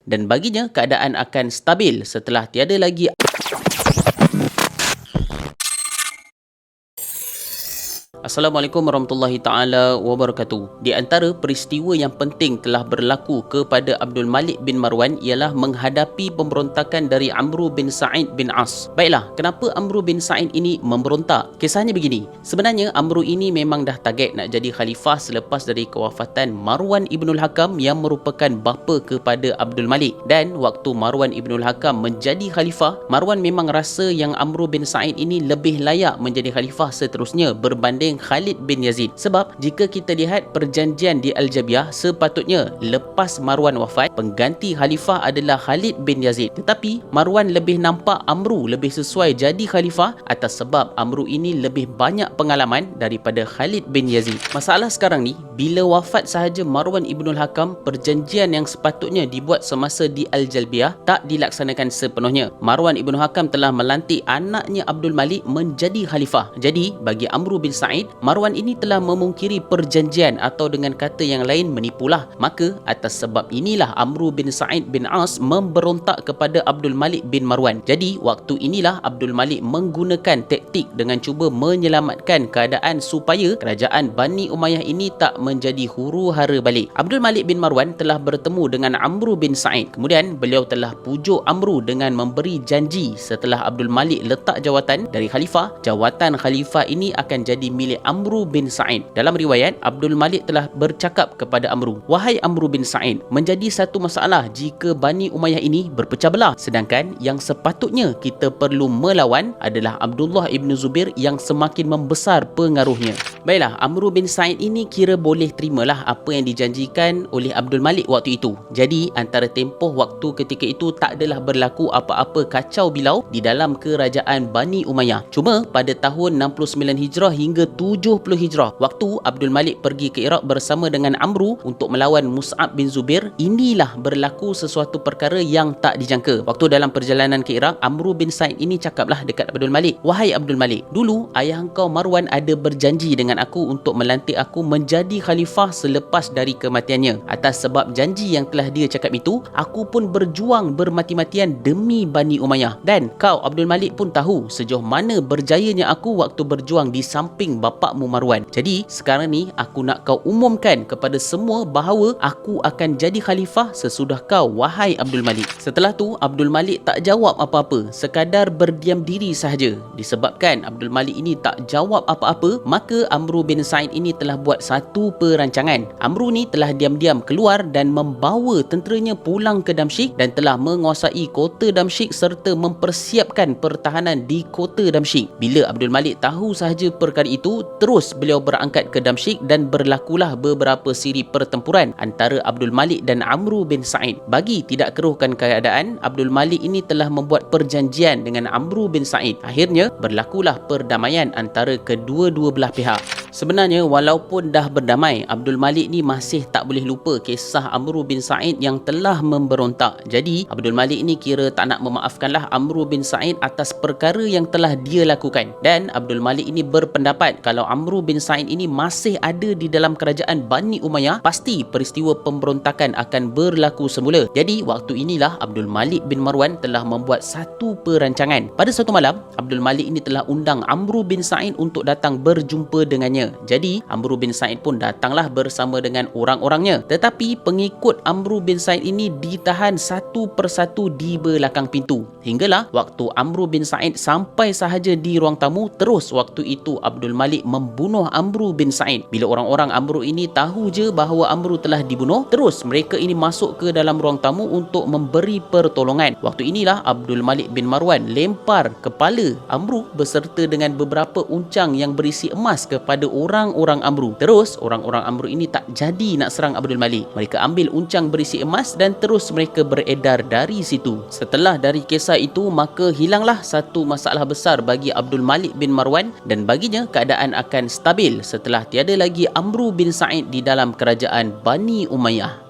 dan baginya keadaan akan stabil setelah tiada lagi. Assalamualaikum warahmatullahi taala wabarakatuh. Di antara peristiwa yang penting telah berlaku kepada Abdul Malik bin Marwan ialah menghadapi pemberontakan dari Amru bin Sa'id bin As. Baiklah, kenapa Amru bin Sa'id ini memberontak? Kisahnya begini. Sebenarnya Amru ini memang dah target nak jadi khalifah selepas dari kewafatan Marwan ibnul Hakam yang merupakan bapa kepada Abdul Malik. Dan waktu Marwan ibnul Hakam menjadi khalifah, Marwan memang rasa yang Amru bin Sa'id ini lebih layak menjadi khalifah seterusnya berbanding Khalid bin Yazid. Sebab jika kita lihat perjanjian di Al-Jabiah, sepatutnya lepas Marwan wafat, pengganti khalifah adalah Khalid bin Yazid. Tetapi Marwan lebih nampak Amru lebih sesuai jadi khalifah atas sebab Amru ini lebih banyak pengalaman daripada Khalid bin Yazid. Masalah sekarang ni, bila wafat sahaja Marwan ibnul Hakam, perjanjian yang sepatutnya dibuat semasa di Al-Jabiah tak dilaksanakan sepenuhnya. Marwan ibnul Hakam telah melantik anaknya Abdul Malik menjadi khalifah. Jadi bagi Amru bin Sa'id, Marwan ini telah memungkiri perjanjian atau dengan kata yang lain menipulah. Maka atas sebab inilah Amru bin Sa'id bin As memberontak kepada Abdul Malik bin Marwan. Jadi waktu inilah Abdul Malik menggunakan taktik dengan cuba menyelamatkan keadaan supaya kerajaan Bani Umayyah ini tak menjadi huru-hara balik. Abdul Malik bin Marwan telah bertemu dengan Amru bin Sa'id. Kemudian beliau telah pujuk Amru dengan memberi janji setelah Abdul Malik letak jawatan dari khalifah, jawatan khalifah ini akan jadi milik Amru bin Sa'id. Dalam riwayat, Abdul Malik telah bercakap kepada Amru, "Wahai Amru bin Sa'id, menjadi satu masalah jika Bani Umayyah ini berpecah belah, sedangkan yang sepatutnya kita perlu melawan adalah Abdullah ibn Zubair yang semakin membesar pengaruhnya." Baiklah, Amru bin Sa'id ini kira boleh terimalah apa yang dijanjikan oleh Abdul Malik waktu itu. Jadi antara tempoh waktu ketika itu tak adalah berlaku apa-apa kacau bilau di dalam kerajaan Bani Umayyah. Cuma pada tahun 69 Hijrah hingga 70 Hijrah, waktu Abdul Malik pergi ke Iraq bersama dengan Amru untuk melawan Mus'ab bin Zubair, inilah berlaku sesuatu perkara yang tak dijangka. Waktu dalam perjalanan ke Iraq, Amru bin Sa'id ini cakaplah dekat Abdul Malik, "Wahai Abdul Malik, dulu ayah engkau Marwan ada berjanji dengan aku untuk melantik aku menjadi khalifah selepas dari kematiannya. Atas sebab janji yang telah dia cakap itu, aku pun berjuang bermati-matian demi Bani Umayyah. Dan kau Abdul Malik pun tahu sejauh mana berjayanya aku waktu berjuang di samping bapakmu Marwan. Jadi sekarang ni aku nak kau umumkan kepada semua bahawa aku akan jadi khalifah sesudah kau, wahai Abdul Malik." Setelah tu Abdul Malik tak jawab apa-apa, sekadar berdiam diri sahaja. Disebabkan Abdul Malik ini tak jawab apa-apa, maka Amru bin Sa'id ini telah buat satu perancangan. Amru ni telah diam-diam keluar dan membawa tenteranya pulang ke Damsyik dan telah menguasai kota Damsyik serta mempersiapkan pertahanan di kota Damsyik. Bila Abdul Malik tahu sahaja perkara itu, terus beliau berangkat ke Damsyik dan berlakulah beberapa siri pertempuran antara Abdul Malik dan Amru bin Sa'id. Bagi tidak keruhkan keadaan, Abdul Malik ini telah membuat perjanjian dengan Amru bin Sa'id. Akhirnya berlakulah perdamaian antara kedua-dua belah pihak. Sebenarnya walaupun dah berdamai, Abdul Malik ni masih tak boleh lupa kisah Amru bin Sa'id yang telah memberontak. Jadi Abdul Malik ni kira tak nak memaafkanlah Amru bin Sa'id atas perkara yang telah dia lakukan. Dan Abdul Malik ini berpendapat kalau Amru bin Sa'id ini masih ada di dalam kerajaan Bani Umayyah, pasti peristiwa pemberontakan akan berlaku semula. Jadi waktu inilah Abdul Malik bin Marwan telah membuat satu perancangan. Pada suatu malam, Abdul Malik ini telah undang Amru bin Sa'id untuk datang berjumpa dengannya. Jadi Amru bin Sa'id pun datanglah bersama dengan orang-orangnya. Tetapi pengikut Amru bin Sa'id ini ditahan satu persatu di belakang pintu. Hinggalah waktu Amru bin Sa'id sampai sahaja di ruang tamu, terus waktu itu Abdul Malik membunuh Amru bin Sa'id. Bila orang-orang Amru ini tahu je bahawa Amru telah dibunuh, terus mereka ini masuk ke dalam ruang tamu untuk memberi pertolongan. Waktu inilah Abdul Malik bin Marwan lempar kepala Amru beserta dengan beberapa uncang yang berisi emas kepada orang-orang Amru. Terus orang-orang Amru ini tak jadi nak serang Abdul Malik. Mereka ambil uncang berisi emas dan terus mereka beredar dari situ. Setelah dari kisah itu, maka hilanglah satu masalah besar bagi Abdul Malik bin Marwan dan baginya keadaan akan stabil setelah tiada lagi Amru bin Sa'id di dalam kerajaan Bani Umayyah.